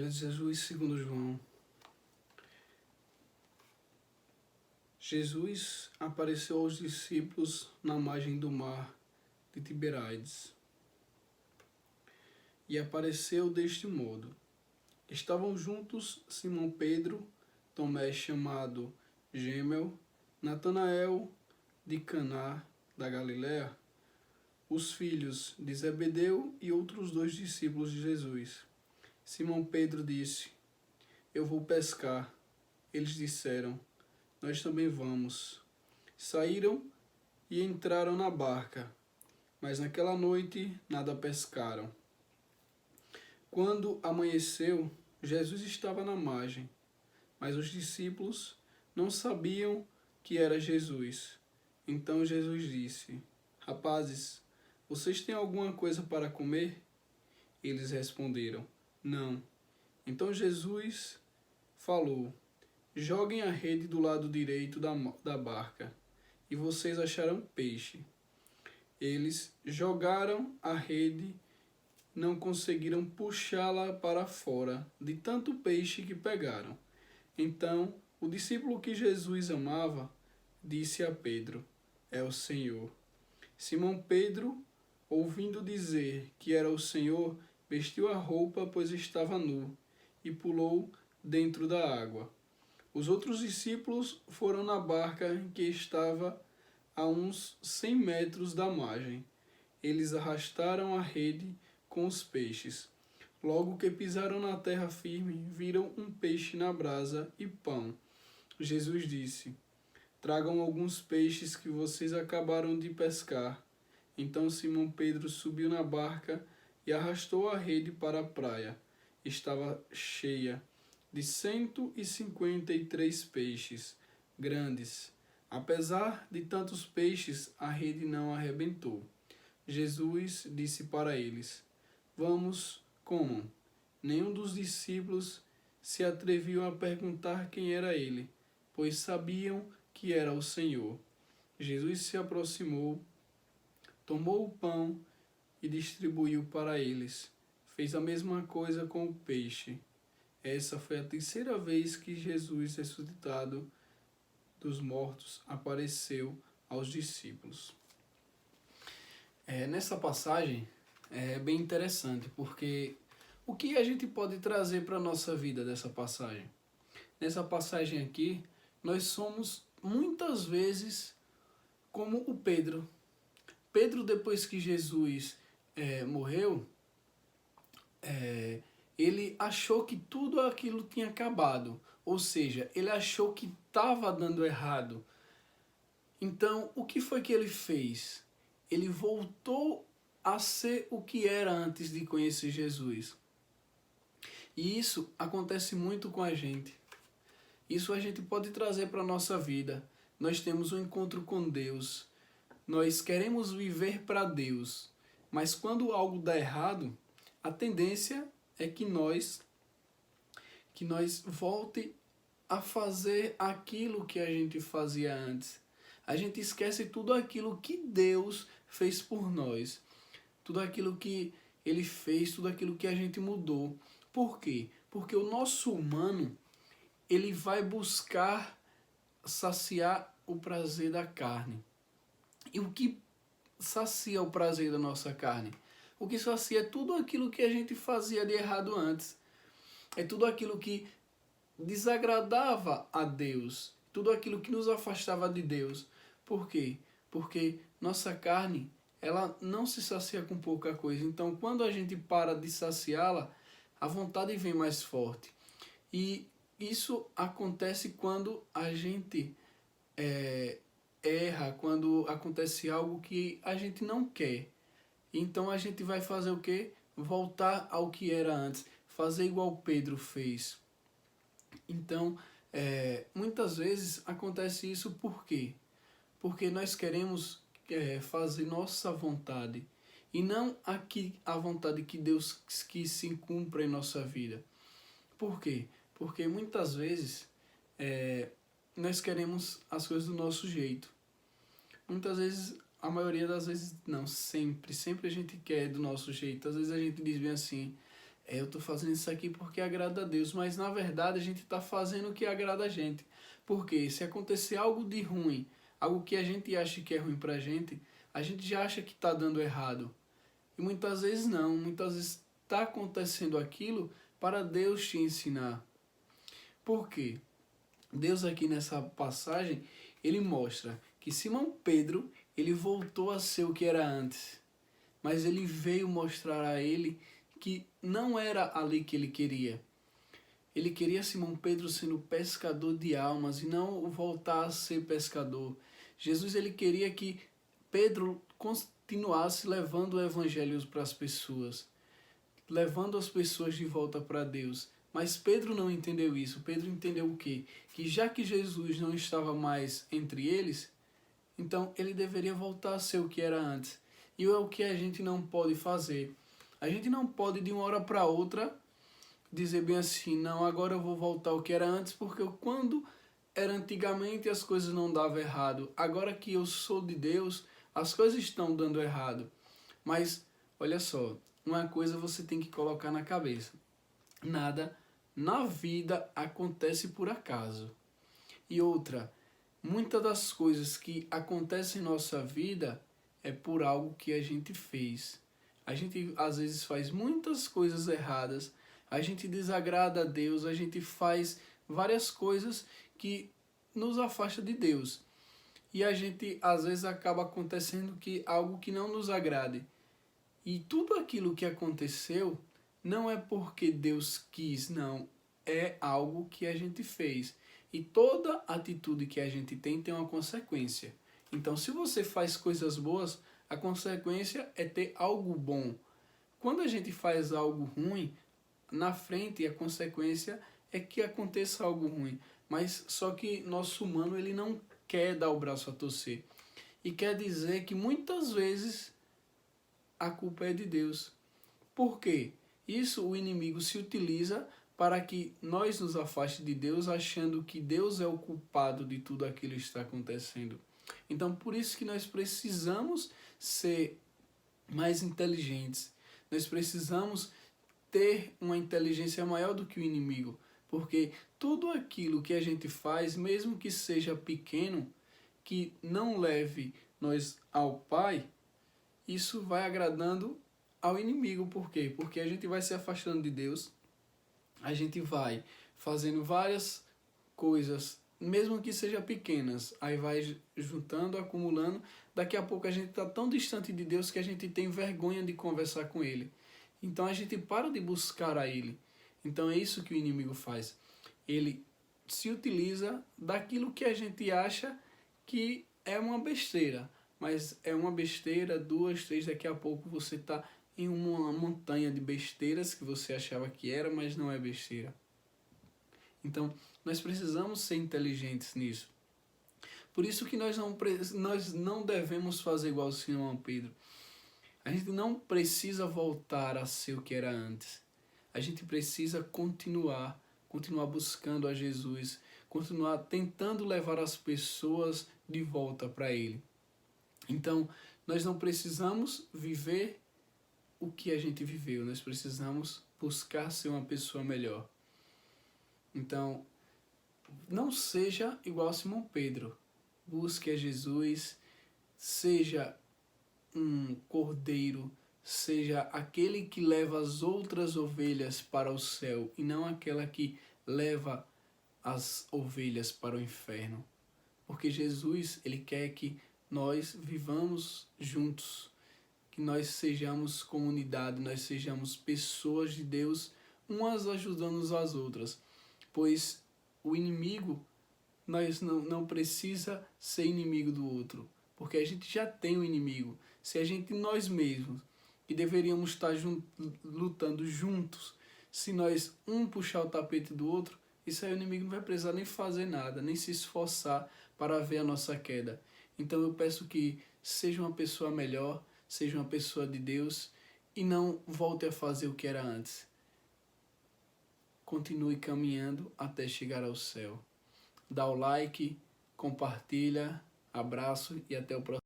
Evangelho de Jesus segundo João. Jesus apareceu aos discípulos na margem do mar de Tiberíades. E apareceu deste modo. Estavam juntos Simão Pedro, Tomé chamado Gêmeo, Natanael de Caná da Galiléia, os filhos de Zebedeu e outros 2 discípulos de Jesus. Simão Pedro disse: Eu vou pescar. Eles disseram: Nós também vamos. Saíram e entraram na barca, mas naquela noite nada pescaram. Quando amanheceu, Jesus estava na margem, mas os discípulos não sabiam que era Jesus. Então Jesus disse: Rapazes, vocês têm alguma coisa para comer? Eles responderam: Não. Então Jesus falou: Joguem a rede do lado direito da barca, e vocês acharão peixe. Eles jogaram a rede, não conseguiram puxá-la para fora, de tanto peixe que pegaram. Então, o discípulo que Jesus amava disse a Pedro: É o Senhor. Simão Pedro, ouvindo dizer que era o Senhor, vestiu a roupa, pois estava nu, e pulou dentro da água. Os outros discípulos foram na barca que estava a uns 100 metros da margem. Eles arrastaram a rede com os peixes. Logo que pisaram na terra firme, viram um peixe na brasa e pão. Jesus disse: Tragam alguns peixes que vocês acabaram de pescar. Então Simão Pedro subiu na barca e arrastou a rede para a praia. Estava cheia de 153 peixes, grandes. Apesar de tantos peixes, a rede não arrebentou. Jesus disse para eles: Vamos, comam. Nenhum dos discípulos se atreviu a perguntar quem era ele, pois sabiam que era o Senhor. Jesus se aproximou, tomou o pão e distribuiu para eles. Fez a mesma coisa com o peixe. Essa foi a 3ª vez que Jesus, ressuscitado dos mortos, apareceu aos discípulos. Nessa passagem é bem interessante, porque o que a gente pode trazer para a nossa vida dessa passagem? Nessa passagem aqui, nós somos muitas vezes como o Pedro. Pedro, depois que Jesus morreu, ele achou que tudo aquilo tinha acabado. Ou seja, ele achou que estava dando errado. Então, o que foi que ele fez? Ele voltou a ser o que era antes de conhecer Jesus. E isso acontece muito com a gente. Isso a gente pode trazer para a nossa vida. Nós temos um encontro com Deus. Nós queremos viver para Deus. Mas quando algo dá errado, a tendência é que nós volte a fazer aquilo que a gente fazia antes. A gente esquece tudo aquilo que Deus fez por nós. Tudo aquilo que Ele fez, tudo aquilo que a gente mudou. Por quê? Porque o nosso humano, ele vai buscar saciar o prazer da carne. E o que sacia o prazer da nossa carne? O que sacia é tudo aquilo que a gente fazia de errado antes. É tudo aquilo que desagradava a Deus. Tudo aquilo que nos afastava de Deus. Por quê? Porque nossa carne, ela não se sacia com pouca coisa. Então, quando a gente para de saciá-la, a vontade vem mais forte. E isso acontece quando a gente erra, quando acontece algo que a gente não quer. Então a gente vai fazer o quê? Voltar ao que era antes. Fazer igual Pedro fez. Então, muitas vezes acontece isso por quê? Porque nós queremos fazer nossa vontade. E não a vontade que Deus quis se cumpra em nossa vida. Por quê? Porque muitas vezes nós queremos as coisas do nosso jeito. Muitas vezes, a maioria das vezes não, sempre a gente quer do nosso jeito. Às vezes a gente diz bem assim, Eu estou fazendo isso aqui porque agrada a Deus, mas na verdade a gente está fazendo o que agrada a gente. Porque se acontecer algo de ruim, algo que a gente acha que é ruim pra gente, a gente já acha que está dando errado. E muitas vezes não, muitas vezes está acontecendo aquilo para Deus te ensinar. Por quê? Deus aqui nessa passagem, ele mostra que Simão Pedro, ele voltou a ser o que era antes. Mas ele veio mostrar a ele que não era ali que ele queria. Ele queria Simão Pedro sendo pescador de almas e não voltar a ser pescador. Jesus ele queria que Pedro continuasse levando o evangelho para as pessoas, levando as pessoas de volta para Deus. Mas Pedro não entendeu isso. Pedro entendeu o quê? Que já que Jesus não estava mais entre eles, então ele deveria voltar a ser o que era antes. E é o que a gente não pode fazer. A gente não pode de uma hora para outra dizer bem assim, não, agora eu vou voltar ao que era antes, porque quando era antigamente as coisas não davam errado. Agora que eu sou de Deus, as coisas estão dando errado. Mas, olha só, uma coisa você tem que colocar na cabeça. Nada na vida acontece por acaso. E outra, muitas das coisas que acontecem em nossa vida é por algo que a gente fez. A gente às vezes faz muitas coisas erradas, a gente desagrada a Deus, a gente faz várias coisas que nos afasta de Deus. E a gente às vezes acaba acontecendo que algo que não nos agrade. E tudo aquilo que aconteceu não é porque Deus quis, não. É algo que a gente fez. E toda atitude que a gente tem uma consequência. Então, se você faz coisas boas, a consequência é ter algo bom. Quando a gente faz algo ruim, na frente a consequência é que aconteça algo ruim. Mas só que nosso humano ele não quer dar o braço a torcer. E quer dizer que muitas vezes a culpa é de Deus. Por quê? Isso o inimigo se utiliza para que nós nos afaste de Deus, achando que Deus é o culpado de tudo aquilo que está acontecendo. Então, por isso que nós precisamos ser mais inteligentes. Nós precisamos ter uma inteligência maior do que o inimigo. Porque tudo aquilo que a gente faz, mesmo que seja pequeno, que não leve nós ao Pai, isso vai agradando ao inimigo. Por quê? Porque a gente vai se afastando de Deus, a gente vai fazendo várias coisas, mesmo que sejam pequenas, aí vai juntando, acumulando, daqui a pouco a gente está tão distante de Deus que a gente tem vergonha de conversar com Ele. Então a gente para de buscar a Ele. Então é isso que o inimigo faz. Ele se utiliza daquilo que a gente acha que é uma besteira. Mas é uma besteira, duas, três, daqui a pouco você está em uma montanha de besteiras que você achava que era, mas não é besteira. Então, nós precisamos ser inteligentes nisso. Por isso que nós não devemos fazer igual o Simão Pedro. A gente não precisa voltar a ser o que era antes. A gente precisa continuar buscando a Jesus, continuar tentando levar as pessoas de volta para Ele. Então, nós não precisamos viver o que a gente viveu, nós precisamos buscar ser uma pessoa melhor. Então, não seja igual a Simão Pedro. Busque a Jesus, seja um cordeiro, seja aquele que leva as outras ovelhas para o céu e não aquela que leva as ovelhas para o inferno. Porque Jesus, ele quer que nós vivamos juntos, que nós sejamos comunidade, nós sejamos pessoas de Deus, umas ajudando as outras. Pois o inimigo, nós não precisa ser inimigo do outro, porque a gente já tem um inimigo. Se a gente, nós mesmos, que deveríamos estar lutando juntos, se nós um puxar o tapete do outro, isso aí o inimigo não vai precisar nem fazer nada, nem se esforçar para ver a nossa queda. Então eu peço que seja uma pessoa melhor, seja uma pessoa de Deus e não volte a fazer o que era antes. Continue caminhando até chegar ao céu. Dá o like, compartilha, abraço e até o próximo.